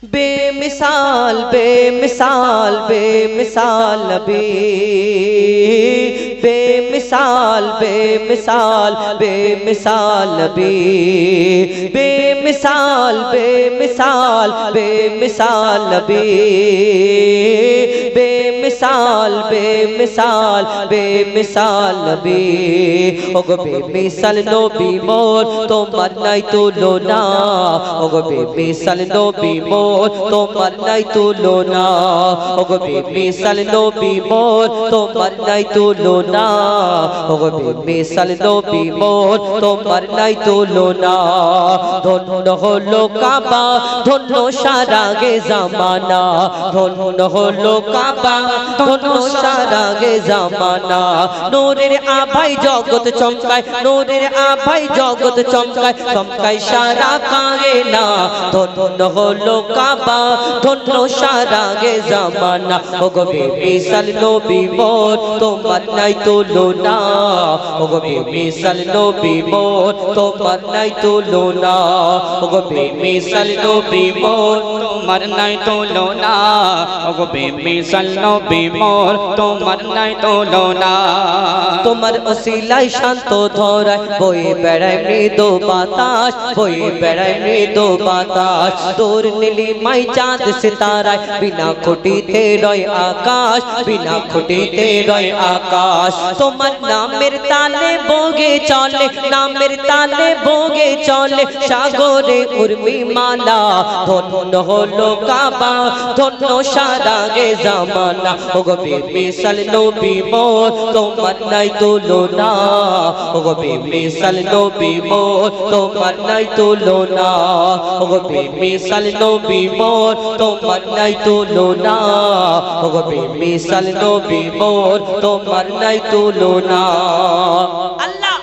बेमिसाल बेमिसाल बेमिसाल नबी बेमिसाल बेमिसाल बेमिसाल नबी बेमिसाल बेमिसाल बेमिसाल नबी बेमिसाल बेमिसाल बेमिसाल नबी ओगो बेमिसाल नबी मोर তোমার নাই তুলনা ওগো বেমিসাল নবী মোর তোমার নাই তুলনা ওগো বেমিসাল নবী মোর তোমার নাই তুলনা ওগো বেমিসাল নবী মোর তোমার নাই তুলনা ধন্য হলো কাবা ধন্য সারা গে জামানা ধন্য হলো কাবা ধন্য সারা গে জামানা নূরের আভাই জগৎ চমকায় নূরের আভাই জগৎ চমকায় চমকায় সারা কায়না ধন্য হলো কাবা ধন্য সারা গে জামানা ওগো বেমিসাল নবী মোর তোমার নাই তুলনা ওগো বেমিসাল নবী মোর তোমার নাই তুলনা ওগো বেমিসাল নবী মোর তোমার নাই তুলনা ওগো বেমিসাল নবী মোর তোমার নাই তুলনা তোমার ওসিলায় শান্ত ধরায় বয়ে বেড়ায় মৃদু বাতাস বয়ে বেড়ায় মৃদু বাতাস তোর নীলিমাই চাঁদ সিতারায় বিনা খুঁটিতে রয় আকাশ বিনা খুঁটিতে রয় আকাশ তোমার নামের তালে বগে চলে নামের তালে বগে চলে সাগরে উর্মি মালা ধন্য হলো কাবা ধন্য সারা গে জামানা ওগো বেমিসাল নবী মোর তোমার নাই তুলনা ওগো বেমিসাল নবী মোর তোমার নাই তুলনা ওগো বেমিসাল নবী মোর তোমার নাই তুলনা ওগো বেমিসাল নবী মোর তোমার নাই তুলনা আল্লাহ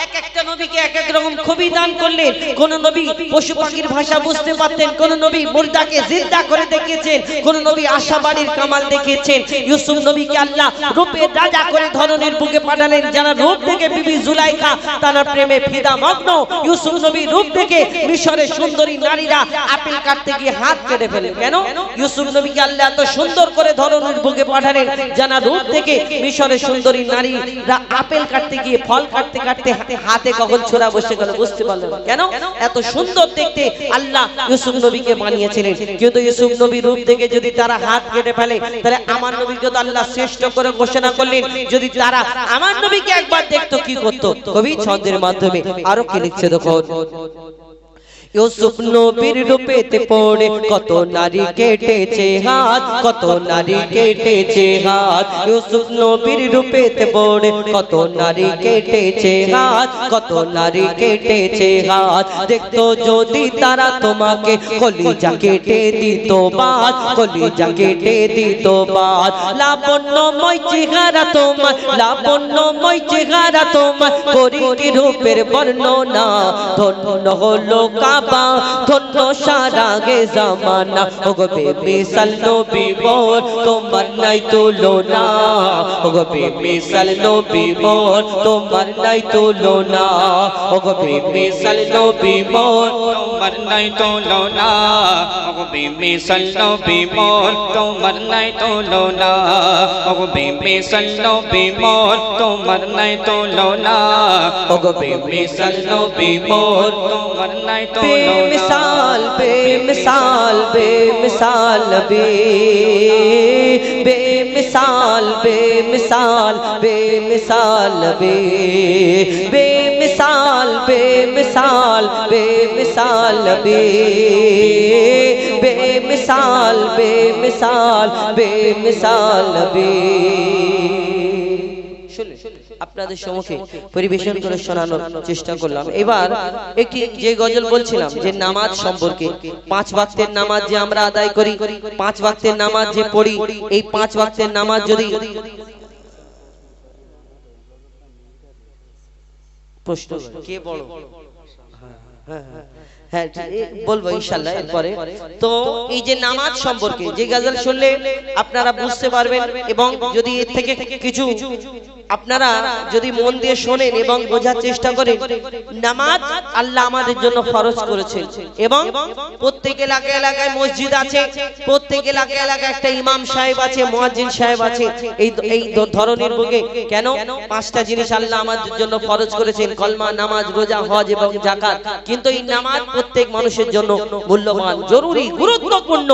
এক একটা নবীকে এক এক রকম খুবই দান করলেন কোন নবী পশু পাখির ভাষা বুঝতে পারতেন কোন নবী মুর্দাকে জিন্দা করে দেখিয়েছেন কোন নবী আশাবাড়ির কামাল দেখিয়েছেন ইউসুফ নবীকে আল্লাহ রূপে রাজা করে ধরনের বুকে পাঠালেন যারা রূপ থেকে বিবি জুলাইখা তার প্রেমে ফিদা মগ্ন ইউসুফ নবী রূপ থেকে মিশরের সুন্দরী নারীরা আপেল কাটতে গিয়ে হাত কেটে ফেলেন কেন ইউসুফ নবীকে আল্লাহ এত সুন্দর করে ধরনের বুকে পাঠালেন যারা রূপ থেকে মিশরের সুন্দরী নারীরা আপেল কাটতে গিয়ে ফল কাটতে কাটতে হাতে কখন ছোরা বসে গেল বুঝতে পারলেন কেন এত সুন্দর দেখতে আল্লাহ ইউসুফ নবীকে বানিয়েছিলেন কিন্তু ইউসুফ নবীর রূপ থেকে যদি তারা হাত কেটে ফেলে তাহলে আমার নবীকে তো আল্লাহ শ্রেষ্ঠ করে ঘোষণা করলেন যদি তারা আমার নবীকে একবার দেখতো কি করতো কবি ছন্দের মাধ্যমে আরো কি লিখছে দেখো ইউসুফ নবীর রূপেতে পড়ে কত নারী কেটেছে হাত কত নারী কেটেছে হাত ইউসুফ নবীর রূপেতে পড়ে কত নারী কেটেছে হাত কত নারী কেটেছে হাত দেখতো যদি তারা তোমাকে কলিজা কেটে দিত বাদ কলিজা কেটে দিত বাদ লাবণ্যময় চেহারা তোমার লাবণ্যময় চেহারা তোমার করি কি রূপের বর্ণনা ধন্য হলো কাবা ধন্য সারা গে জামানা ওগো বেমিসাল নবী মোর তোমার নাই তুলনা ওগো বেমিসাল নবী মোর তোমার নাই তুলনা ওগো বেমিসাল নবী মোর তোমার নাই তুলনা ওগো বেমিসাল নবী মোর তোমার নাই তুলনা ওগো বেমিসাল নবী মোর তোমার নাই তুলনা ওগো বেমিসাল নবী মোর তোমার নাই তুলনা बेमिसाल बेमिसाल बेमिसाल नबी बेमिसाल बेमिसाल बेमिसाल नबी बेमिसाल बेमिसाल बेमिसाल नबी बेमिसाल बेमिसाल बेमिसाल नबी আপনাদের সম্মুখে পরিবেশন করে শোনানোর চেষ্টা করলাম এবার একটি যে গজল বলছিলাম যে নামাজ সম্পর্কে পাঁচ ওয়াক্তের নামাজ যে আমরা আদায় করি পাঁচ ওয়াক্তের নামাজ যে পড়ি এই পাঁচ ওয়াক্তের নামাজ যদি প্রশ্ন কে বড় হ্যাঁ হ্যাঁ হ্যাঁ বলবো ইনশাআল্লাহ এরপরে তো এই যে নামাজ সম্পর্কে যে গজল শুনলে আপনারা বুঝতে পারবেন এবং যদি এর থেকে কিছু আপনারা যদি মন দিয়ে শোনেন এবং বোঝার চেষ্টা করেন, নামাজ আল্লাহ আমাদের জন্য ফরজ করেছেন এবং প্রত্যেক এলাকায় এলাকায় মসজিদ আছে, প্রত্যেক এলাকায় এলাকায় একটা ইমাম সাহেব আছে, মুয়াজ্জিন সাহেব আছে। এই ধরনের বুকে কেন পাঁচটা জিনিস আল্লাহ আমাদের জন্য ফরজ করেছেন, কলমা, নামাজ, রোজা, হজ এবং যাকাত। কিন্তু এই নামাজ প্রত্যেক মানুষের জন্য মূল্যবান, জরুরি, গুরুত্বপূর্ণ।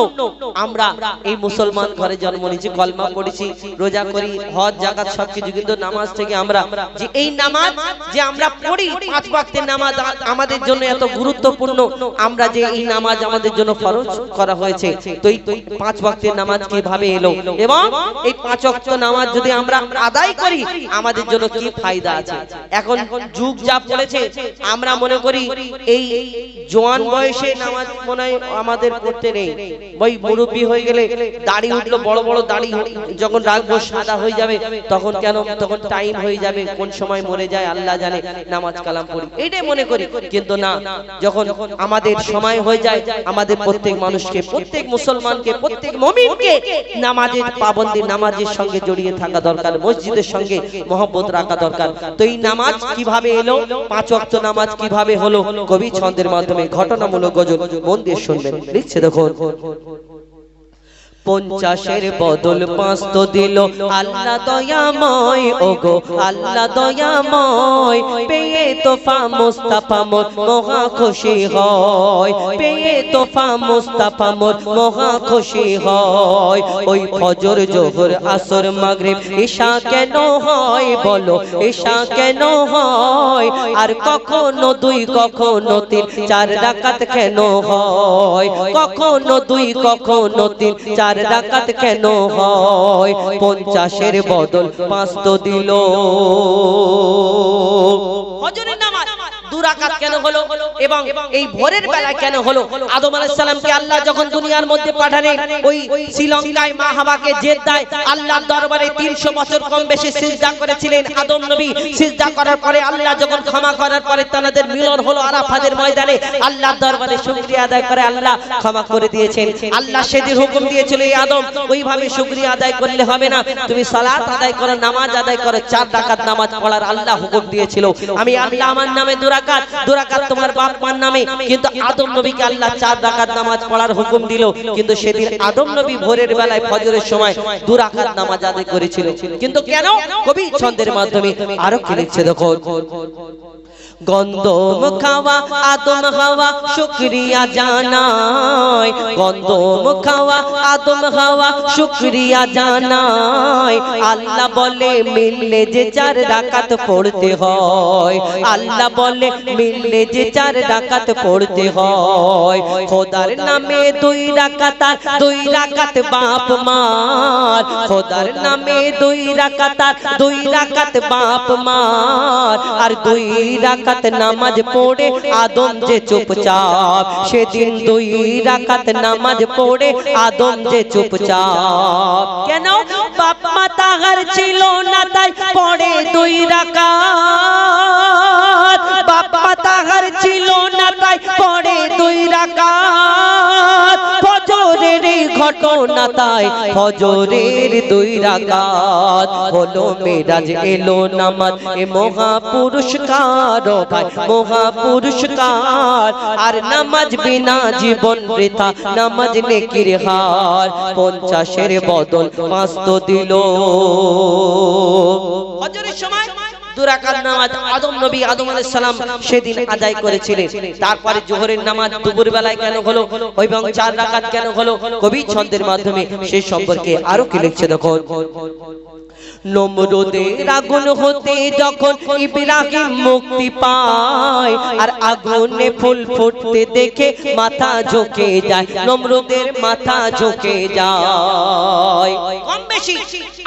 আমরা এই মুসলমান ঘরে জন্ম নিয়েছি, কলমা পড়েছি, রোজা করি, হজ, যাকাত সবকিছু, কিন্তু নামাজ থেকে আমরা যে এই নামাজ যে আমরা পড়ি, পাঁচ ওয়াক্তের নামাজ আমাদের জন্য এত গুরুত্বপূর্ণ, আমরা যে এই নামাজ আমাদের জন্য ফরজ করা হয়েছে। তো এই পাঁচ ওয়াক্তের নামাজ কিভাবে এলো এবং এই পাঁচ ওয়াক্ত নামাজ যদি আমরা আদায় করি আমাদের জন্য কি ফায়দা আছে। এখন যুগ যা পড়েছে, আমরা মনে করি এই জওয়ান বয়সে নামাজ মনে হয় আমাদের পড়তে নেই, ওই মুরব্বী হয়ে গেলে দাড়ি উঠলো, বড় বড় দাড়ি যখন রাখবো সাদা হয়ে যাবে, তখন কেন, তখন টাইম হয়ে যাবে, কোন সময় মরে যায় আল্লাহ জানে, নামাজ কালাম পড়ি এইটাই মনে করি। কিন্তু না, যখন আমাদের সময় হয়ে যায়, আমাদের প্রত্যেক মানুষকে, প্রত্যেক মুসলমানকে, প্রত্যেক মুমিনকে নামাজের পাবন্দি, নামাজের সঙ্গে জড়িয়ে থাকা দরকার, মসজিদের সঙ্গে মহব্বত রাখা দরকার। তো এই নামাজ কিভাবে এলো, পাঁচ ওয়াক্ত নামাজ কিভাবে হলো, কবি ছন্দের মাধ্যমে ঘটনামূলক গজল মন দিয়ে শুনবেন। লিখছে দেখুন, 50-এর বদল 5 তো দিল আল্লাহ দয়াময়, ওগো আল্লাহ দয়াময়, পেয়ে তোফা মুস্তাফা মোর মহা খুশি হয়, পেয়ে তোফা মুস্তাফা মোর মহা খুশি হয়। ওই ফজর, জোহর, আসর, মাগরিব, ঈশা কেন হয় বলো, ঈশা কেন হয়, আর কখনো 2 কখনো 3 4 রাকাত কেন হয়, কখনো 2 কখনো 3 4 রাকাত কেন হয়, 50-এর বদল 5 তো দিল। ফজরের নামাজ 2 রাকাত কেন হলো এবং এই ভোরের বেলা কেন হলো? আদম আলাইহিস সালামকে আল্লাহ যখন দুনিয়ার মধ্যে পাঠালেন, ওই শ্রীলঙ্কায় মা হাওয়াকে জেদ্দায় আল্লাহর দরবারে 300 বছর কম বেশি সিজদা করেছিলেন আদম নবী। সিজদা করার পরে আল্লাহ যখন ক্ষমা করার পরে তাদের মিলন হলো আরাফাতের ময়দানে, আল্লাহর দরবারে শুকরিয়া আদায় করে আল্লাহ ক্ষমা করে দিয়েছেন। আল্লাহ সেদিন হুকুম দিয়েছিল, এই আদম ওইভাবে শুকরিয়া আদায় করলে হবে না, তুমি সালাত আদায় করো, নামাজ আদায় করো, 4 রাকাত নামাজ পড়ার আল্লাহ হুকুম দিয়েছিল। আমি আল্লাহ আমার নামে 2 রাকাত তোমার বাপ মার নামে, কিন্তু আদম নবীকে আল্লাহ 4 রাকাত নামাজ পড়ার হুকুম দিল। কিন্তু সেদিন আদম নবী ভোরের বেলায় ফজরের সময় 2 রাকাত নামাজ আদায় করেছিল। কিন্তু কেন? কবি ছন্দের মাধ্যমে আরো কি লিখছে দেখো, গন্ধম খাওয়া আদম হাওয়া শুকরিয়া জানাই, গন্ধম খাওয়া আদম হাওয়া শুকরিয়া জানাই, আল্লাহ বলে মিললে যে 4 রাকাত পড়তে হয়, আল্লাহ বলে মিললে যে 4 রাকাত পড়তে হয়, খোদার নামে 2 রাকাত আর 2 রাকাত বাপ মার, খোদার নামে 2 রাকাত আর 2 রাকাত বাপ মার, আর 2 রাকাত নামাজ পড়ে আদম যে চুপচাপ, সেদিন 2 রাকাত নামাজ পড়ে আদম যে চুপচাপ। কেন? বাপ মা তাহার ছিল না তাই পড়ে 2 রাকাত, বাপ মা তাহার ছিল না তাই পড়ে 2 রাকাত, ফজরের ঘটনা তাই ফজরের 2 রাকাত, হলো মেরাজ এলো নামাজ এ মহা পুরস্কার, ভাই মহা পুরস্কার, আর নামাজ বিনা জীবন বৃথা, নামাজ নেকির হার, 50-এর বদল 5 তো দিল। ফজরের সময় 2 রাকাত নামাজ আদম নবী আদম আলাইহিস সালাম সেদিন আদায় করেছিলেন। তারপরে জোহরের নামাজ দুপুর বেলায় কেন হলো এবং 4 রাকাত কেন হলো? কবি ছন্দের মাধ্যমে সেই সম্পর্কে আরো কি লিখছে দেখো, নমরুদের আগুন হতে যখন ইব্রাহিম মুক্তি পায়, আর আগুনে ফুল ফুটতে দেখে মাথা ঝুঁকে যায়, নমরুদের মাথা ঝুঁকে যায়। কম বেশি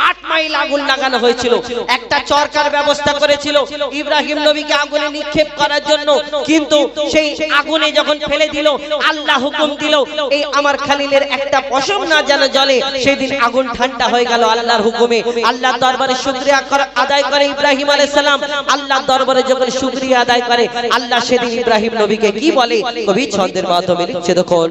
8 মাইল আগুন লাগানো হয়েছিল, একটা চরকার ব্যবস্থা করেছিল ইব্রাহিম নবীকে আগুনে নিক্ষেপ করার জন্য, কিন্তু সেই আগুনে যখন ফেলে দিল, আল্লাহ হুকুম দিল এই আমার খলিলের একটা পশম না যেন জ্বলে, সেদিন আগুন ঠান্ডা হয়ে গেল আল্লাহর হুকুমে। আল্লাহ আল্লাহ দরবারে শুকরিয়া আদায় করে ইব্রাহিম আলাইহিস সালাম। আল্লাহ দরবারে যখন শুকরিয়া আদায় করে আল্লাহ সেদিন ইব্রাহিম নবীকে কি বলে কবি ছন্দের মাধ্যমে লিখছে দেখুন,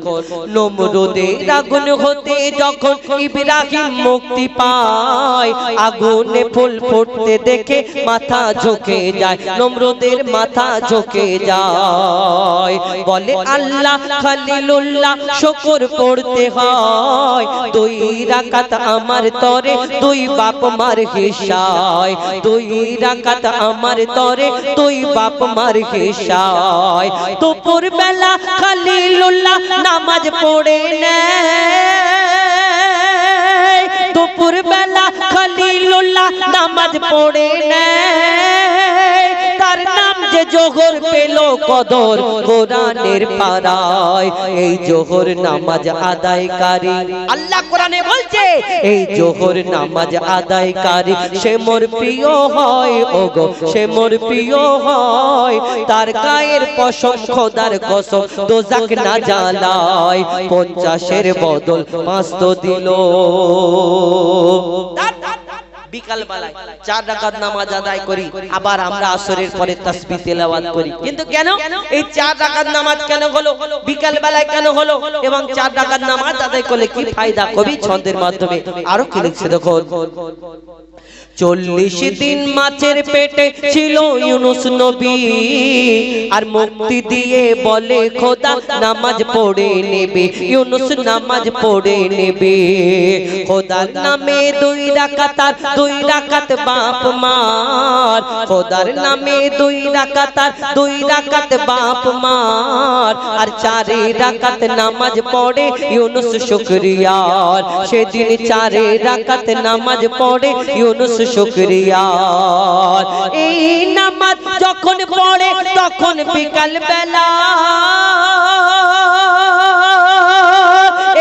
নমরুদের আগুন হতে যখন ইব্রাহিম মুক্তি পায়, আগুনে ফুল ফুটতে দেখে মাথা ঝুঁকে যায়, নমরুদের মাথা ঝুঁকে যায়। বলে আল্লাহ খলিলুল্লাহ শুকর পড়তে হয়, 2 রাকাত আমার তরে 2 বাপ মার হিসায়, 2 রাকাত আমার তরে 2 বাপ মার হিসায়। দুপুর বেলা খলিলুল্লাহ নামাজ পড়ে নেয়, দুপুর বেলা খলিলুল্লাহ নামাজ পড়ে নেয়, তার নাম যে জোহর পেল কদর কোরআনের পারায়, এই জোহর নামাজ আদায়কারী আল্লাহ কোরআনে বলছে এই জোহর নামাজ আদায়কারী সে মোর প্রিয় হয়, ওগো সে মোর প্রিয় হয়, তার গায়ের পশম খোদার কসম দোজাক না জ্বালায়, 50-এর বদল 5 তো দিল। বিকাল বেলায় 4 রাকাত নামাজ আদায় করি, আবার আমরা আসরের পরে তাসবিহ তেলাওয়াত করি, কিন্তু কেন এই 4 রাকাত নামাজ কেন হলো, বিকাল বেলায় কেন হলো, এবং 4 রাকাত নামাজ আদায় করলে কি ফায়দা? কবি ছন্দের মাধ্যমে আরো কি লিখছে দেখো, 40 দিন মাছের পেটে ছিল ইউনুস নবী, আর মুক্তি দিয়ে বলে খোদা নামাজ পড়ে নেবে, ইউনুস নামাজ পড়ে নেবে, খোদার নামে 2 রাকাত 2 রাকাত বাপ মার, খোদার নামে 2 রাকাত 2 রাকাত বাপ মার, আর 4 রাকাত নামাজ পড়ে ইউনুস শুকরিয়ার, সেদিন 4 রাকাত নামাজ পড়ে ইউনুস শুকরিয়ার। এই নামাজ যখন পড়ে তখন বিকাল বেলা,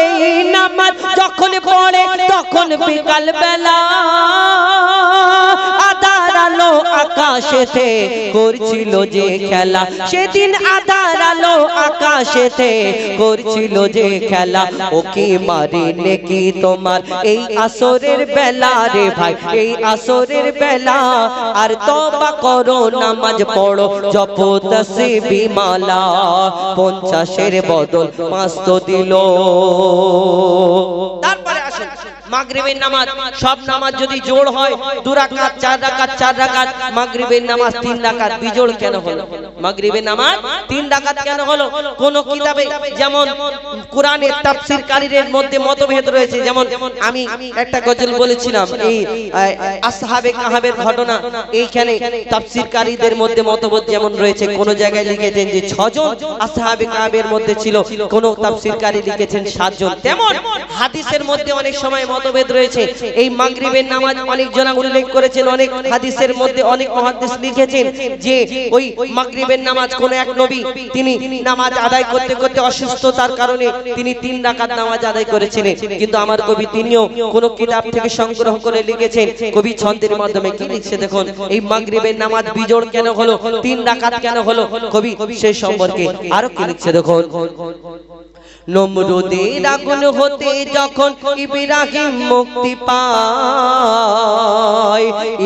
এই নামাজ যখন পড়ে তখন বিকাল বেলা, আধার আলো আকাশেতে করছিল যে খেলা, সেদিন আধার আলো আকাশেতে করছিল যে খেলা, ও কি মারি নেকি তোমার এই আসরের বেলা রে ভাই, এই আসরের বেলা, আর তওবা করো নামাজ পড়ো জপো তাসবিহ মালা, 50-এর বদল 5 তো দিল। তারপরে আসেন মাগরিবের নামাজ, সব নামাজ যদি জোড় হয় 2 রাকাত 4 রাকাত 4 রাকাত, মাগরিবের নামাজ 3 রাকাত, বিজোড় কেন হলো? মাগরিবের নামাজ 3 রাকাত কেন হলো? কোন কিতাবে যেমন কোরআনের তাফসীরকারীদের মধ্যে মতভেদ রয়েছে, যেমন আমি একটা গজল বলেছিলাম এই আসহাবে কাহাবের ঘটনা, এইখানে তাফসীরকারীদের মধ্যে মতভেদ যেমন রয়েছে, কোন জায়গায় লিখেছেন যে 6 জন আসহাবে কাহাবের মধ্যে ছিল, কোন তাফসীরকারী লিখেছেন 7 জন, তেমন হাদিসের মধ্যে অনেক সময় মতভেদ রয়েছে। এই মাগরিবের নামাজ অনেক জন উল্লেখ করেছেন, অনেক হাদিসের মধ্যে অনেক মুহাদ্দিস লিখেছেন যে ওই মাগরিবের নামাজ কোন এক নবী তিনি নামাজ আদায় করতে করতে অসুস্থতার কারণে তিনি 3 রাকাত নামাজ আদায় করেছিলেন, কিন্তু আমার কবি তিনিও কোন কিতাব থেকে সংগ্রহ করে লিখেছেন। কবি ছন্দের মাধ্যমে কি লিখছে দেখুন, এই মাগরিবের নামাজ বিজোড় কেন হলো, 3 রাকাত কেন হলো, কবি সেই সম্পর্কে আরো কি লিখছে দেখুন, নমরুদের আগুন হতে যখন ইব্রাহিম মুক্তি পায়,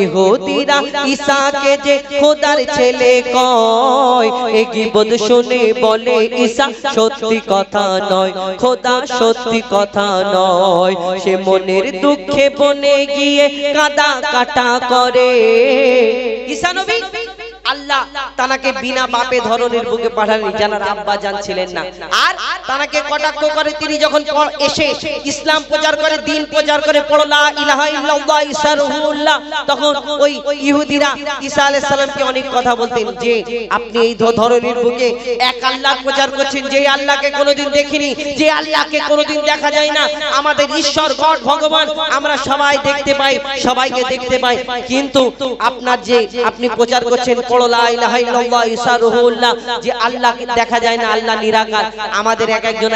ইহুদিরা ঈসাকে যে খোদার ছেলে কয়, এই গীবত শুনে বলে ঈসা সত্যি কথা নয়, খোদা সত্যি কথা নয়, সে মনের দুঃখে বনে গিয়ে কাদা কাটা করে। ঈসা নবী আল্লাহ তানাকে বিনা বাপে ধরনের বুকে পাঠালেন, জানার আব্বা জান ছিলেন না, আর তানাকে কটাক্ষ করে তিনি যখন এসে ইসলাম প্রচার করে, দিন প্রচার করে, পড়ো লা ইলাহা ইল্লাল্লাহ ঈসা রূহুল্লাহ, তখন ওই ইহুদিরা ঈসা আলাইহিস সালামকে অনেক কথা বলতেন যে আপনি এই ধরনের বুকে এক আল্লাহ প্রচার করছেন, যে আল্লাহকে কোনোদিন দেখিনি, যে আল্লাহকে কোনোদিন দেখা যায় না, আমাদের ঈশ্বর গড ভগবান আমরা সবাই দেখতে পাই, সবাইকে দেখতে পাই, কিন্তু আপনার যে আপনি প্রচার করছেন পড়ো পড়ো লা ইলাহা ইল্লাল্লাহ ঈসা রুহুল্লাহ, যে আল্লাহকে দেখা যায় না, আল্লাহ নিরাকার। আমাদের এক একজন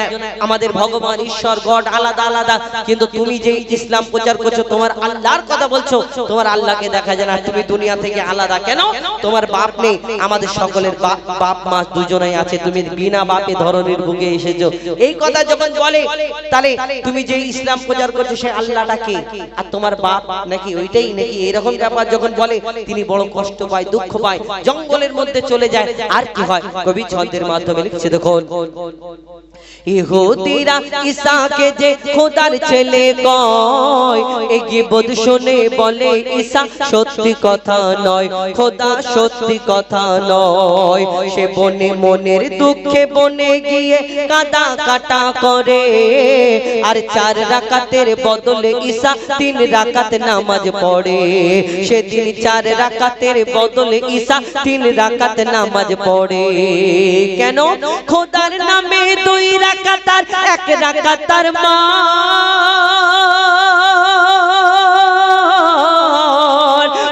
আমাদের ভগবান ঈশ্বর গড আলাদা আলাদা, কিন্তু তুমি যে ইসলাম প্রচার করছো, তোমার আল্লাহর কথা বলছো, তোমার আল্লাহকে দেখা যায় না, তুমি দুনিয়া থেকে আলাদা। কেন? তোমার বাপ নেই, আমাদের সকলের বাপ মা দুজনেই আছে, তুমি বিনা বাপে ধরনের বুকে এসেছো। এই কথা যখন বলে, তাহলে তুমি যে ইসলাম প্রচার করছো সে আল্লাহটা কে, আর তোমার বাপ নাকি ওইটাই নাকি, এরকম ব্যাপার যখন বলে তিনি বড় কষ্ট পায়, দুঃখ পায়, জঙ্গলের মধ্যে চলে যায়। আর কি হয়, কবি ছন্দের মাধ্যমে লিখছে, দেখুন ইহুদিরা ঈসাকে যে খোদার ছেলে কয়, এই গীবত শুনে বলে ঈসা সত্যি কথা নয়, খোদা সত্যি কথা নয়। সে বনে মনের দুঃখে বনে গিয়ে কাদা কাটা করে, আর 4 রাকাতের বদলে ঈসা 3 রাকাত নামাজ পড়ে। সেদিন 4 রাকাতের বদলে ঈসা 3 রাকাত নামাজ পড়ে। কেন? খোদার নামে 2 রাকাত আর 1 রাকাত তার মান,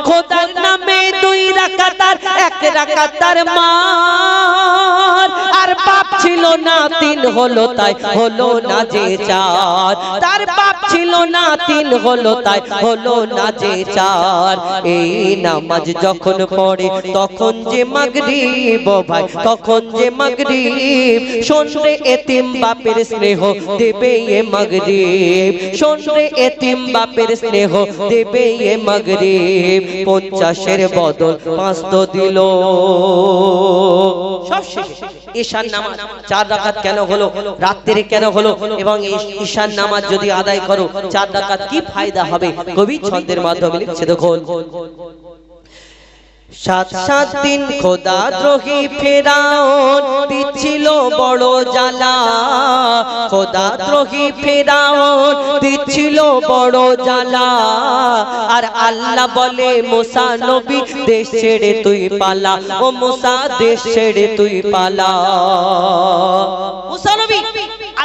খোদার নামে 2 রাকাত আর 1 রাকাত তার মান। আর বাপ ছিল না 3 হলো তাই হলো না যে 4, তার বাপ ছিল না 3 হলো তাই হলো না যে 4। এই নামাজ যখন পড়ে তখন যে মাগরিব, ভাই তখন যে মাগরিব, শোন রে এতিম বাপের স্নেহ দেবে এ মাগরিব, শোন রে এতিম বাপের স্নেহ দেবে এ মাগরিব। 50-এর বদল 5 তো দিল। সব শেষ। ঈশার নামাজ 4 রাকাত কেন হলো, রাত্রে কেন হলো, এবং ঈশার নামাজ যদি আদায় করো 4 রাকাত কি ফায়দা হবে, কবি ছন্দের মাধ্যমে লিখছে, দেখুন 7 দিন খোদা দ্রোহী ফেরাউন দিচ্ছিল বড় জ্বালা, খোদা দ্রোহী ফেরাউন দিচ্ছিল বড় জ্বালা। আর আল্লাহ বলে মুসা নবী দেশ ছেড়ে তুই পালা, ও মুসা দেশ ছেড়ে তুই পালা। মুসা নবী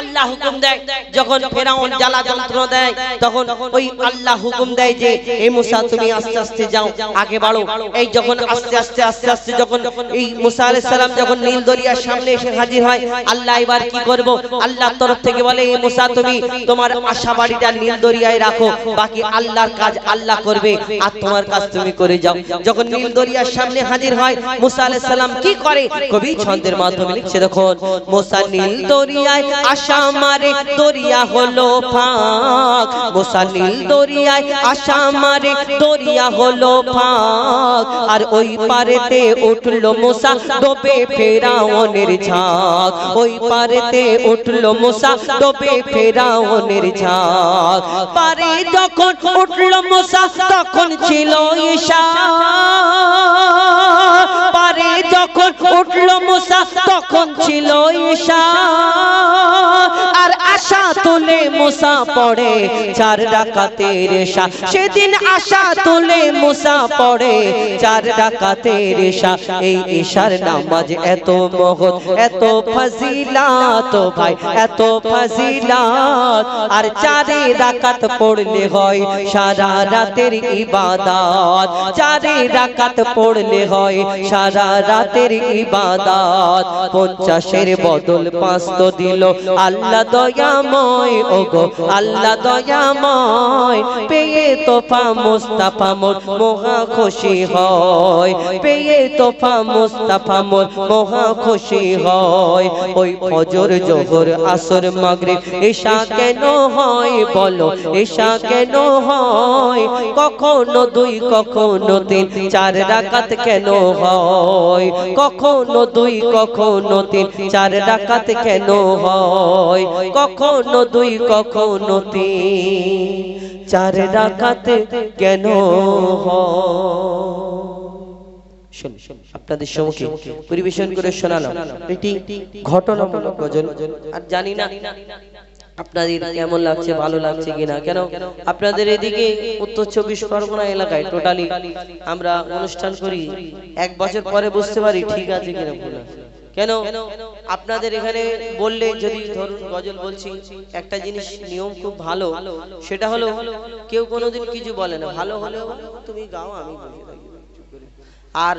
আল্লাহ হুকুম দেয়, যখন ফেরাউন জ্বালা যন্ত্রণা দেয় তখন ওই আল্লাহ হুকুম দেয় যে এ মুসা তুমি আস্তে আস্তে যাও, আগে বাড়ো। এই যখন আস্তে আস্তে আস্তে আস্তে যখন এই মুসা আলাইহিস সালাম যখন নীল দরিয়ার সামনে এসে হাজির হয়, আল্লাহ এবার কি করব, আল্লাহর তরফ থেকে বলে এ মুসা তুমি তোমার আশাবাড়িটা নীল দরিয়ায় রাখো, বাকি আল্লাহর কাজ আল্লাহ করবে, আর তোমার কাজ তুমি করে যাও। যখন নীল দরিয়ার সামনে হাজির হয় মুসা আলাইহিস সালাম কি করে, কবি ছন্দের মাধ্যমে লিখছে, দেখুন মুসা নীল দরিয়ায় আশা মারে দরিয়া হলো ফাঁক, মুসা নীল দরিয়ায় আশা মারে দরিয়া হলো ফাঁক। আর ওই পারেতে উঠলো মুসা ডোবে ফেরাউনের ঝাঁক, ওই পারেতে উঠলো মুসা ডোবে ফেরাউনের ঝাঁক। পারে যখন উঠলো মুসা তখন ছিল ঈশা, পারে যখন উঠলো মুসা তখন ছিল ঈশা। আর আশা তুলে মুসা পড়ে 4 রাকাতের ঈশা, সেদিন আশা তুলে মুসা পড়ে 4 রাকাতের ঈশা। এই ঈশার নামাজ এত মহৎ এত ফজিলাত, ভাই এত ফজিলাত। আর 4 রাকাত পড়লে হয় সারা রাতের ইবাদত, 4 রাকাত পড়লে হয় সারা রাতের ইবাদত। 50-এর বদল 5 তো দিল আল্লাহ দয়াময়, ওগো আল্লাহ দয়াময়। পেয়ে তোফা মুস্তাফা মোর মহা খুশি হয়, পেয়ে তোফা মুস্তাফা মোর মহা খুশি হয়। ওই ফজর জোহর আসর মাগরিব ঈশা কেন হয় বলো, ঈশা কেন হয়? কখনো 2 কখনো 3 4 রাকাত কেন হয়? কখনো 2 কখনো 3 4 রাকাত কেন হয়? কখনো 2 কখনো 3 4 রাকাত কেন হয়? আপনাদের সম্মুখে পরিবেশন করে শোনালাম এটি ঘটনামূলক গজল। আর জানি না আপনাদের কেমন লাগছে, ভালো লাগছে কিনা। কেন আপনাদের এদিকে উত্তর 24 পরগনা এলাকায় টোটালি আমরা অনুষ্ঠান করি, 1 বছর পরে বুঝতে পারি ঠিক আছে কিনা ভুল আছে। কেন আপনাদের এখানে বললে যদি ধরুন গজল বলছি, একটা জিনিস নিয়ম খুব ভালো, সেটা হলো কেউ কোনোদিন কিছু বলে না, ভালো হলেও তুমি গাও আমি বসে থাকি। আর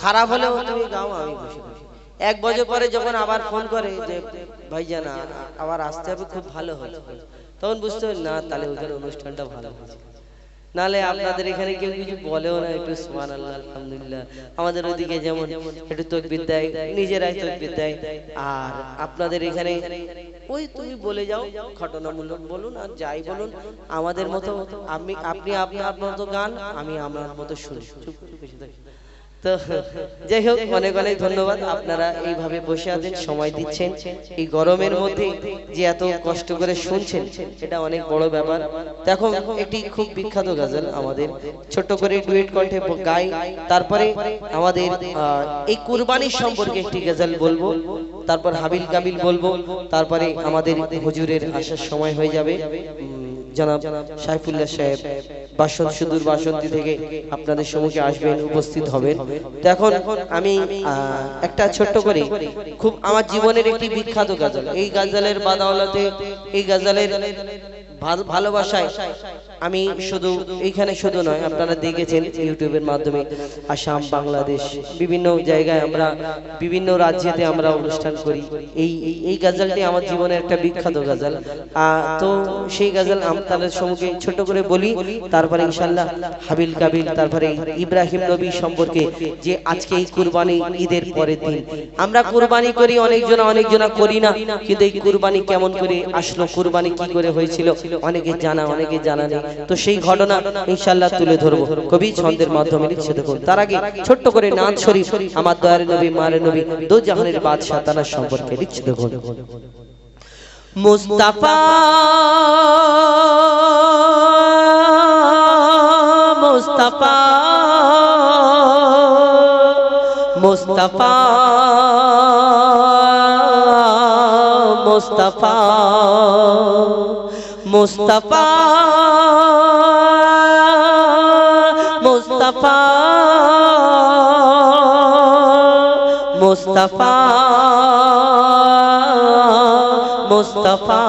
খারাপ হলেও তুমি গাও, আমি বসে বসে। 1 বছর পরে যখন আবার ফোন করে যে ভাইজান আবার আসতে হবে, খুব ভালো হয়েছে, তখন বুঝতে হবে না তাহলে ওইখানে অনুষ্ঠানটা ভালো হয়েছে। নালে আপনাদের এখানে কেউ কিছু বলেও না, একটু সুবহানাল্লাহ আলহামদুলিল্লাহ, আমাদের ওদিকে যেমন একটু তাকবীর দেয়, নিজেরাই তাকবীর দেয়, আর আপনাদের এখানে ওই তুমি বলে যাও, ঘটনামূলক বলুন আর যাই বলুন, আমাদের মতো আপনি আপনার মতো গান, আমি আমার মতো শুনি, চুপ করে বসে থাকি। তো যাই হোক, অনেক অনেক ধন্যবাদ, আপনারা এইভাবে বসে আছেন, সময় দিচ্ছেন, এই গরমের মধ্যে যে এত কষ্ট করে শুনছেন, এটা অনেক বড় ব্যাপার। দেখো একটি খুব বিখ্যাত গজল আমাদের ছোট করে ডুয়েট কণ্ঠে গাই, তারপরে আমাদের এই কুরবানির সম্পর্কে একটি গজল বলবো, তারপর হাবিল কাবিল বলবো, তারপরে আমাদের হুজুরের আসার সময় হয়ে যাবে। জনাব সাইফুল্লাহ সাহেব সুদূর বাসন্তী থেকে আপনাদের সম্মুখে আসবেন, উপস্থিত হবেন। তো এখন আমি একটা ছোট্ট করে খুব আমার জীবনের একটি বিখ্যাত গজল, এই গজলের বাদাওলাতে, এই গজলের ভালোবাসায় আমি শুধু এইখানে শুধু নয়, আপনারা দেখেছেন ইউটিউবের মাধ্যমে আসাম, বাংলাদেশ, বিভিন্ন জায়গায় আমরা বিভিন্ন রাজ্যেতে আমরা অনুষ্ঠান করি। এই গজলটি আমার জীবনের একটা বিখ্যাত গজল। তো সেই গজল আপনাদের সম্মুখে ছোট করে বলি, তারপরে ইনশাআল্লাহ হাবিল কাবিল, তারপরে ইব্রাহিম নবী সম্পর্কে, যে আজকে এই কুরবানি ঈদের পরের দিন আমরা কুরবানি করি, অনেকজনা করি না, কিন্তু এই কুরবানি কেমন করে আসলো, কুরবানি কি করে হয়েছিল, অনেকে জানা অনেকে জানা নেই। তো সেই ঘটনা ইনশাআল্লাহ তুলে ধরবো, কবি ছন্দের মাধ্যমে লিখছে। দেখুন তার আগে ছোট্ট করে নাথ শরীফ আমার দয়ার নবী মারে নবী দো জাহানের বাদশা তার সম্পর্কে লিখছে। দেখুন মুস্তাফা মুস্তাফা মুস্তাফা মুস্তাফা মুস্তাফা মুস্তাফা মুস্তাফা মুস্তাফা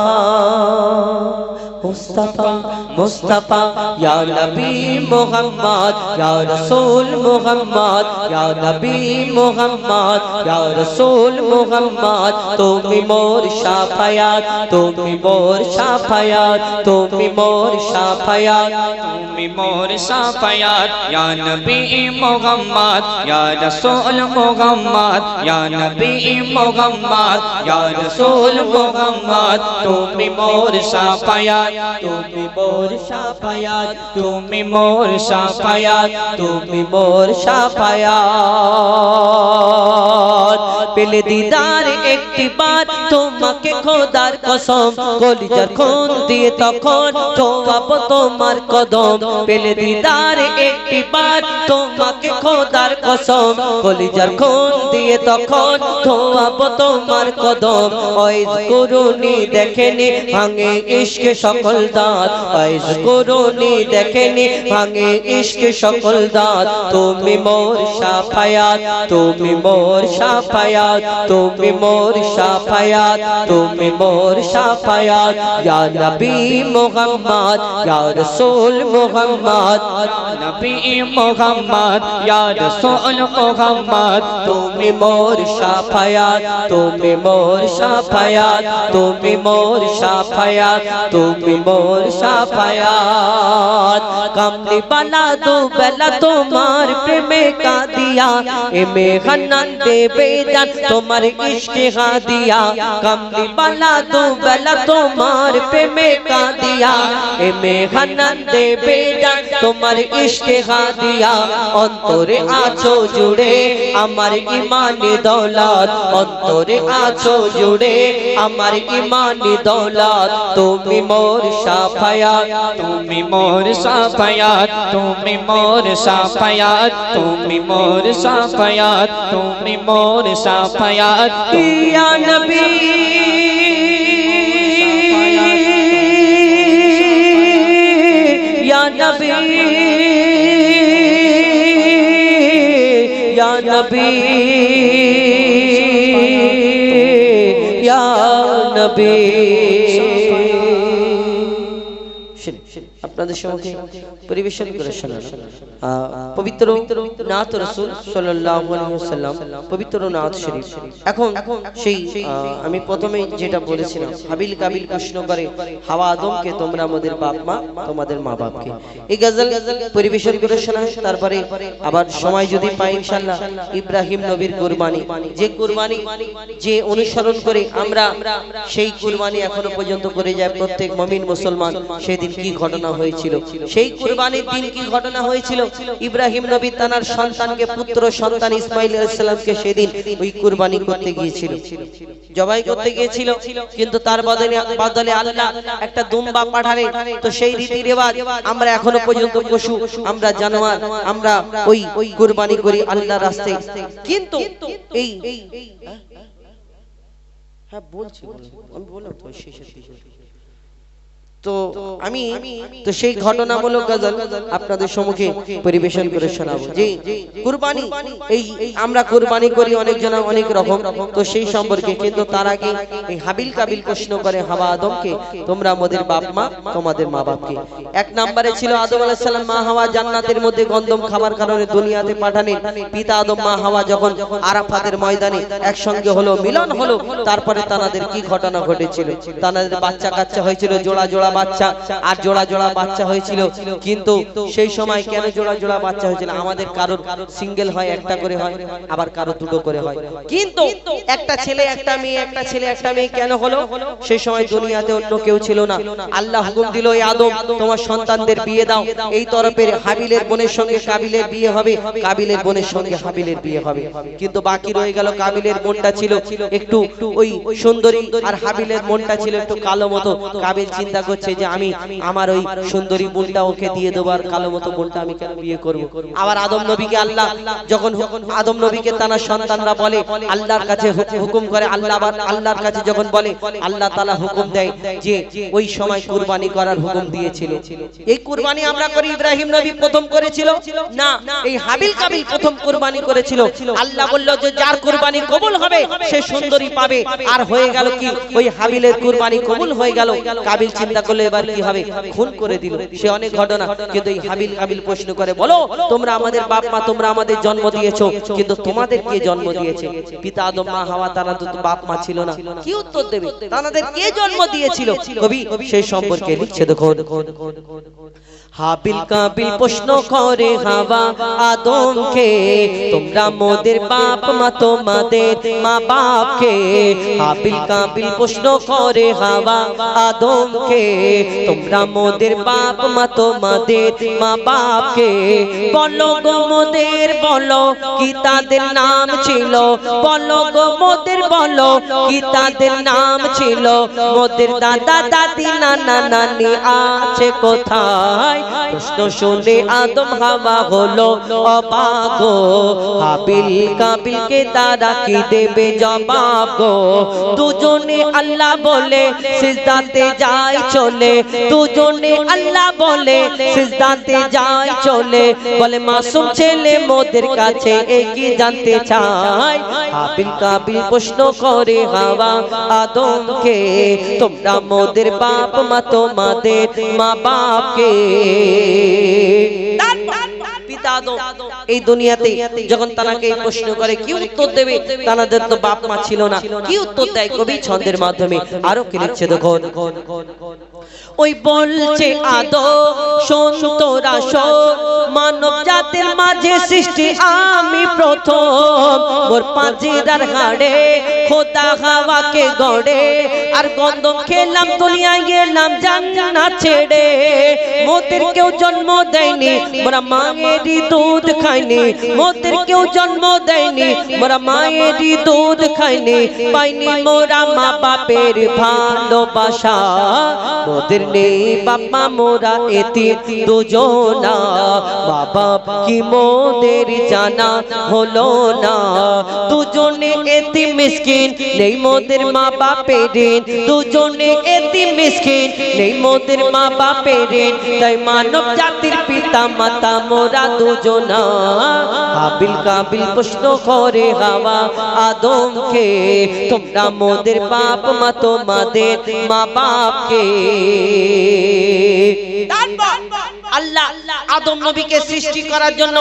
মুস্তাফা মুস্তাফা ইয়া নবী মুহাম্মদ ইয়া রাসূল মুহাম্মদ ইয়া নবী মুহাম্মদ ইয়া রাসূল মুহাম্মদ তুমি মোর শাফায়াত তুমি মোর শাফায়াত তুমি মোর শাফায়াত তুমি মোর শাফায়াত ইয়া নবী মুহাম্মদ ইয়া রাসূল মুহাম্মদ ইয়া নবী মুহাম্মদ ইয়া রাসূল মুহাম্মদ তুমি মোর শাফায়াত তুমি মোর শাফায়াত তুমি মোর শাফায়াত তুমি মোর শাফায়াত পেলে দিদার একটি বার তোমাকে খোদার কসম কলিজার খুন দিয়ে তখন ধোয়াবো তোমার কদম পেলে দিদার একটি বার তোমাকে খোদার কসম কলিজার খুন দিয়ে তখন ধোয়াবো তোমার কদম ওয়াইজ করুনি দেখেনি ভাঙে ইশকে সকল দাঁত ওয়াইজ করুনি দেখেনি ভাঙে ইশকে সকল দাঁত তুমি মোর শাফায়াত তুমি মোর শাফায়াত তুমি মোর শাফায়াত তুমি মোর শাফায়াত ইয়া নবী মুহাম্মদ ইয়া রাসূল মুহাম্মদ নবী মুহাম্মদ ইয়া রাসূল মুহাম্মদ তুমি মোর শাফায়াত তুমি মোর শাফায়াত তুমি মোর শাফায়াত তুমি মোর শাফায়াত কামলি বালা দো বেলা তোমার প্রেমে কাদিয়া এ মেঘনান দেবে জান তোমার ইশকে হাদিয়া কামলি বালা দো বেলা তোমার প্রেমে কাদিয়া এ মেঘনান দেবে জান তোমার ইশকে হাদিয়া অন্তরে আছো জুড়ে আমার ইমানি দৌলত অন্তরে আছো জুড়ে আমার ইমানি দৌলত তুমি মোর শাফায়াত তুমি মোর শাফায়াত তুমি মোর শাফায়াত তুমি মোর শাফায়াত তুমি মোর শাফায়াত ইয়া নবী ইয়া নবী ইয়া নবী ইয়া নবী আপনাদের সম্মুখে পরিবেশন করে শোনালাম পবিত্র নাত রাসূল সাল্লাল্লাহু আলাইহি ওয়াসাল্লাম, পবিত্র নাত শরীফ। এখন সেই আমি প্রথমেই যেটা বলেছিলাম, হাবিল কাবিল প্রশ্ন করে হাওয়া আদমকে, তোমরা আমাদের বাপ মা, তোমাদের মা বাপকে। এই গজল পরিবেশন করে শোনায়। তারপরে আবার সময় যদি পাই ইনশাআল্লাহ ইব্রাহিম নবীর কুরবানি, যে কুরবানি যে অনুসরণ করে আমরা সেই কুরবানি এখনো পর্যন্ত করে যায় প্রত্যেক মুমিন মুসলমান, সেদিন কি ঘটনা হয়েছিল, সেই কুরবানির দিন কি ঘটনা হয়েছিল। ইব্রাহিম নবী তার সন্তানকে, পুত্র সন্তান ইসমাইল আলাইহিস সালামকে সেদিন ওই কুরবানি করতে গিয়েছিল, জবাই করতে গিয়েছিল, কিন্তু তার বদলে আল্লাহ একটা দুম্বা পাঠালেন। তো সেই রীতি রেওয়াজ আমরা এখনো পর্যন্ত পশু, আমরা জানোয়ার, আমরা ওই কুরবানি করি আল্লাহর রাস্তায়। কিন্তু এই হ্যাঁ বলছি, আমি বললাম তো তো আমি তো সেই ঘটনামূলক গজল আপনাদের সম্মুখে পরিবেশন করে শোনাবো। যে কুরবানি, এই আমরা কুরবানি করি অনেক জন অনেক রকম, তো সেই সম্পর্কে। কিন্তু তার আগে এই হাবিল কাবিল প্রশ্ন করে হাওয়া আদমকে, তোমরা আমাদের বাপ মা, তোমাদের মা বাপকে। এক নম্বরে ছিল আদম আলাইহিস সালাম, মা হাওয়া জান্নাতের মধ্যে গন্ধম খাবার কারণে দুনিয়াতে পাঠালেন। পিতা আদম মা হাওয়া যখন আরাফাতের ময়দানে একসঙ্গে হলো, মিলন হলো, তারপরে তাদের কি ঘটনা ঘটেছিল। তাদের বাচ্চা কাচ্চা হয়েছিল, জোড়া জোড়া বাচ্চা, আর জোড়া জোড়া বাচ্চা হয়েছিল। কিন্তু সেই সময় কেন জোড়া জোড়া বাচ্চা হয়েছিল? আমাদের কারোর সিঙ্গেল হয়, একটা করে হয়, আবার কারো দুটো করে হয়। কিন্তু একটা ছেলে একটা মেয়ে, একটা ছেলে একটা মেয়ে কেন হলো? সেই সময় দুনিয়াতে অন্য কেউ ছিল না। আল্লাহ হুকুম দিল, এই আদম তোমার সন্তানদের বিয়ে দাও। এই তরফের হাবিলের বোনের সঙ্গে কাবিলের বিয়ে হবে, কাবিলের বোনের সঙ্গে হাবিলের বিয়ে হবে। কিন্তু বাকি রয়ে গেল কাবিলের বোনটা ছিল একটু ওই সুন্দরী, আর হাবিলের বোনটা ছিল একটু কালো মতো। কাবিল চিন্তা করছে যে আমি আমার ওই সুন্দরী বোনটা ওকে দিয়ে দেবো, আর কালো মতো বোনটা আমি কেন বিয়ে করব। আবার আদম নবীকে আল্লাহ যখন আদম নবীকে তার সন্তানরা বলে, আল্লাহর কাছে হুকুম করে, আল্লাহ আবার আল্লাহর কাছে যখন বলে, আল্লাহ তাআলা হুকুম দেয় যে ওই সময় কুরবানি করার হুকুম দিয়েছিল। এই কুরবানি আমরা করি, ইব্রাহিম নবী প্রথম করেছিল না, এই হাবিল কাবিল প্রথম কুরবানি করেছিল। আল্লাহ বলল যে যার কুরবানি কবুল হবে সে সুন্দরী পাবে। আর হয়ে গেল কি, ওই হাবিলের কুরবানি কবুল হয়ে গেল। কাবিল চিন্তা করলে এবার কি হবে, খুন করে দিল। সে অনেক ঘটনা। কিন্তু এই হাবিল কাবিল প্রশ্ন করে, বলো তোমরা আমাদের বাপ মা, তোমরা আমাদের জন্ম দিয়েছো, কিন্তু তোমাদের কে জন্ম দিয়েছে? পিতা আদম মা হাওয়া, তারা তো বাপ মা ছিল না, কি উত্তর দেবে? তাদের কে জন্ম দিয়েছিল? কবি সেই সম্পর্কে লিখছে, দেখো হাবিল কাবিল প্রশ্ন করে হাওয়া আদমকে, তোমরা মোদের বাপ মা, তোমাদের মা বাপকে। হাবিল কাবিল প্রশ্ন করে হাওয়া আদমকে, তোমরা মোদের বাপ মা, তোমাদের মা বাপকে। বলো গো মোদের, বলো কি তাদের নাম ছিল? বলো গো মোদের, বলো কি তাদের নাম ছিল? মোদের দাদা দাদি নানা নানি আছে কোথায়? প্রশ্ন শুনে আদম হাওয়া হলো অবাক গো। হাবিল কাবিলকে তারা কি দেবে জবাব গো? দুজনে আল্লাহ বলে সিজদাতে যায় চলে, দুজনে আল্লাহ বলে সিজদাতে যায় চলে। বলে মাসুম ছেলে মোদের কাছে কি জানতে চায়? হাবিল কাবিল প্রশ্ন করে হাওয়া আদমকে, তোমরা মোদের বাপ মা, তোমাদের মা বাপকে। পিতা আদম এই দুনিয়াতে যখন তাকে প্রশ্ন করে, কি উত্তর দেবে? তাদের তো বাপ মা ছিল না, কি উত্তর দেয়? কবি ছন্দের মাধ্যমে আরো কি লিখছে, দেখো ওই বলছে আদম শোন তোরা শোন, মানব জাতির মাঝে সৃষ্টি আমি প্রথম। মোর পাঁজিরার হাড়ে খোদা হাওয়াকে গড়ে, আর গন্ধম খেলাম দুনিয়ায় গেলাম জান্নাত ছেড়ে। মোদের কেউ জন্ম দেয়নি, মোরা মায়েরই দুধ খাইনি। মোদের কেউ জন্ম দেয়নি, মোরা মায়েরই দুধ খাইনি। পাইনি মোরা মা বাপের ভালোবাসা, মোদের নেই বাবা মোরা এতিম দুজনা। মা বাপ কি মোদের জানা হলো না, দুজনে এতিম মিসকিন নেই মোদের মা বাপের ঋণ। দুজনে এতিম মিসকিন নেই মোদের মা বাপের ঋণ। তাই মানব জাতির পিতা মাতা মোরা দুজনা। হাবিল কাবিল প্রশ্ন করে হাওয়া আদমকে, তোমরা মোদের বাপ মা, তোমাদের মা বাপকে। আল্লাহ আদম নবীকে সৃষ্টি করার জন্য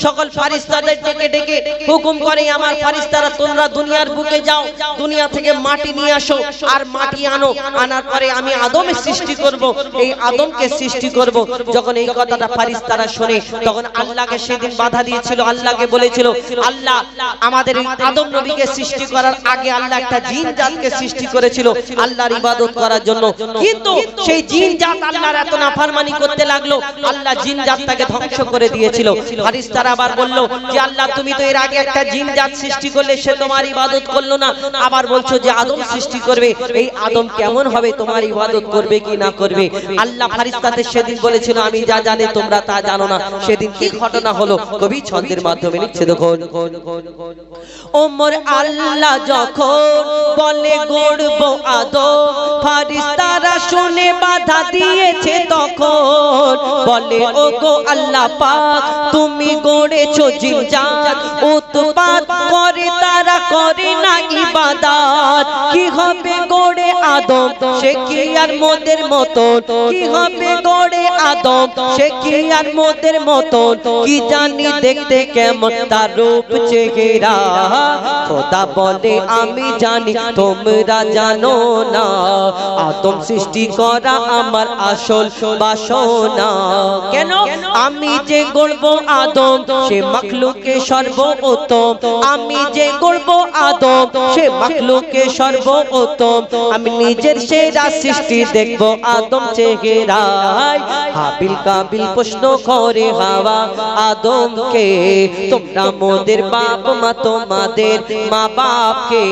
সকল ফারিস্তাদের ডেকে ডেকে হুকুম করে, আমার ফারিস্তারা তোমরা দুনিয়ার বুকে যাও, দুনিয়া থেকে মাটি নিয়ে আসো আর মাটি আনো, আনার পরে আমি আদমের সৃষ্টি করব, এই আদমকে সৃষ্টি করব। যখন এই কথাটা ফারিস্তারা শুনে তখন আল্লাহকে সেদিন বাধা দিয়েছিল, আল্লাহকে বলেছিল, আল্লাহ আমাদের এই আদম নবীকে সৃষ্টি করার আগে আল্লাহ একটা জিন জাতকে সৃষ্টি করেছিল আল্লাহর ইবাদত করার জন্য, কিন্তু সেই জিন জাত আল্লাহর এত নাফরমানি করতে লাগলো, আল্লাহ জিন জাতটাকে ধ্বংস করে দিয়েছিল। ফারিস্তারা আবার বলল যে আল্লাহ তুমি তো এর আগে একটা জিন জাত সৃষ্টি করলে, সে তোমার ইবাদত করলো না, আবার বলছো যে আদম সৃষ্টি করবে, এই আদম কেমন হবে, তোমার ইবাদত করবে কি না করবে? আল্লাহ ফারিস্তাদের সেদিন বলেছিল আমি যা জানি তোমরা তা জানো না। সেদিন কি ঘটনা হলো কবি ছন্দের মাধ্যমে লিখছে দেখুন। ওমর আল্লাহ যখন বলে গড়ব আদম, ফারিস্তারা শুনে বাধা দিয়েছে তখন, বলে ওগো আল্লাহ পাক তুমি গড়েছো জিন জাত, উৎপাত করে তারা করে না ইবাদত, কি হবে গড়ে আদম সে কি আর মোদের মতন, কি হবে গড়ে আদম সে কি আর মোদের মতন, কি জানি দেখতে কেমন তার রূপ চেহারা, খোদা বলে আমি জানি তোমরা জানো না, আদম সৃষ্টি করা আমার আসল বাসনা, কেন আমি যে গড়ব আদম সে মাখলুকে সর্বোত্তম, আমি যে গড়ব আদম সে মাখলুকে সর্বোত্তম, আমি নিজের সেরা সৃষ্টি দেখব আদম চেহারায়, হাবিল কাবিল প্রশ্ন করে হাওয়া আদমকে, তোমরা মোদের বাপ মা তোমাদের মা বাপকে।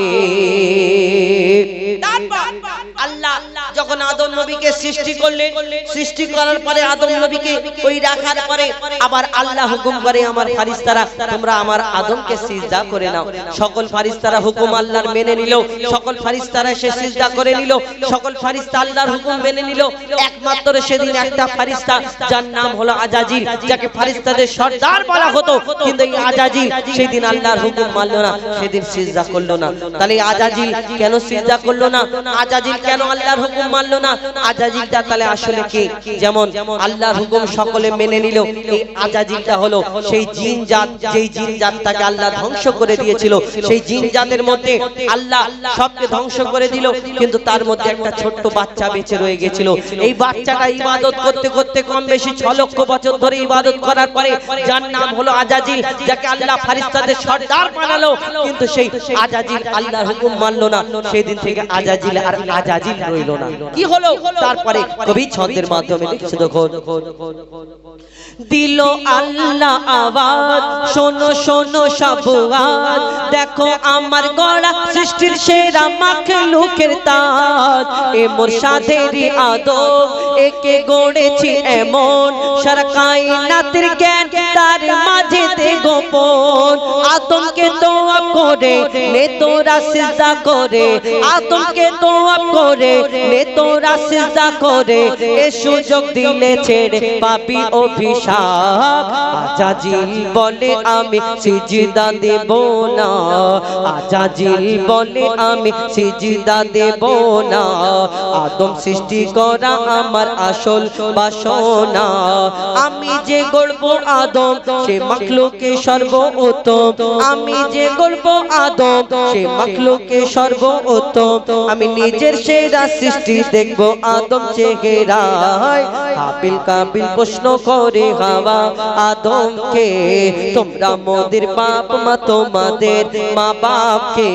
আল্লাহ যখন আদম নবীকে সৃষ্টি করলেন, সৃষ্টি করার পরে আদম নবীকে ওই রাখার পরে আবার আল্লাহ হুকুম করে আমার ফারিস্তারা তোমরা আমার আদমকে সিজদা করে নাও। সকল ফারিস্তারা হুকুম আল্লাহর মেনে নিল, সকল ফারিস্তারা সে সিজদা করে নিল, সকল ফারিস্তা আল্লাহর হুকুম মেনে নিল, একমাত্র সেদিন একটা ফারিস্তা যার নাম হলো আজাজিল, যাকে ফারিস্তাদের সর্দার বলা হতো, কিন্তু এই আজাজিল সেদিন আল্লাহর হুকুম মানলো না, সেদিন সিজদা করলো না। তাহলে আজাজিল কেন সিজদা করলো না, আজাজিল কেন আল্লাহর হুকুম মানলো না? আজাজিলটা তাহলে আসলে কে? যেমন আল্লাহর হুকুম সকলে মেনে নিল, এই আজাজিলটা হলো সেই জিন জাত, যেই জিন জাতটাকে আল্লাহ ধ্বংস করে দিয়েছিল, সেই জিন জাতের মধ্যে আল্লাহ সবকে ধ্বংস করে দিল, কিন্তু তার মধ্যে একটা ছোট্ট বাচ্চা বেঁচে রয়ে গেছিল। এই বাচ্চাটা ইবাদত করতে করতে কম বেশি 6 লক্ষ বছর ধরে ইবাদত করার পরে যার নাম হলো আজাজিল, যাকে আল্লাহ ফারিস্তাদের সর্দার বানালো, কিন্তু সেই আজাজিল আল্লাহর হুকুম মানলো না, সেদিন থেকে আজাজিল আর আজাজিল রইল না। কি হলো তারপরে কবি ছন্দের মাধ্যমে লিখছে দেখুন। দিল আল্লাহ আওয়াজ শোনো শোনো সাবুয়াত, দেখো আমার গড়া সৃষ্টির সেরা মাখলুকের তাজ, এ মোর সাধেরই আদম একে গড়েছি এমন, সারা কায়নাতের জ্ঞান তার মাঝেতে গোপন, আদমকে দোয়া করে নে তোরা সিজদা করে, আদমকে দোয়া করে নে তোরা সিজদা করে, এ সুযোগ দিলে ছেড়ে পাপি অভিশাপ, আজাজিল বলে আমি সিজদা দেব না, আজাজিল বলে আমি সিজদা দেব না, আদম সৃষ্টি করা আমার আসল বাসনা, আমি যে গড়ব আদম সে মাখলুকে সর্বোত্তম, আমি যে গড়ব আদম সে মাখলুকে সর্বোত্তম, আমি নিজের সেরা সৃষ্টি দেখব আদম চেহারায়, হাবিল কাবিল প্রশ্ন করে হাওয়া আদমকে, তোমরা মোদের বাপ মা তোমাদের মা বাপকে।